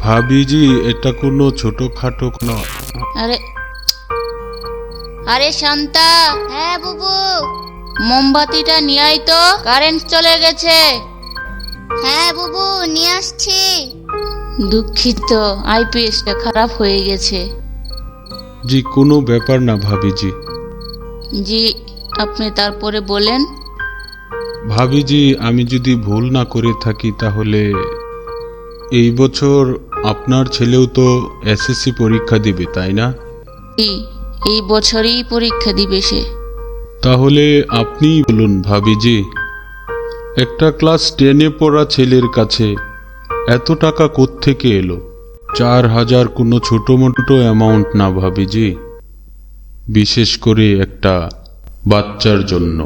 ভাবিজি, এটা কোনো ছোটখাটো নয়। আরে আরে শান্তা, হ্যাঁ বুবু, মোমবাতিটা নিয়ে আয় তো, কারেন্ট চলে গেছে। হ্যাঁ বুবু, নিয়ে আসছি। দুঃখিত, আইপিএসটা খারাপ হয়ে গেছে। জি, কোনো ব্যাপার না ভাবিজি। জি, আপনি তারপরে বলেন। ভাবিজি, আমি যদি ভুল না করে থাকি তাহলে এই বছর আপনার ছেলেও তো এসএসসি পরীক্ষা দিবে, তাই না? জি, এই বছরই পরীক্ষা দিবে সে। তাহলে আপনিই বলুন ভাবিজি, একটা ক্লাস 10-এ পড়া ছেলের কাছে এত টাকা কোত্থেকে এলো? 4,000 কোনো ছোট মোটো অ্যামাউন্ট না ভাবিজি, বিশেষ করে একটা বাচ্চার জন্য।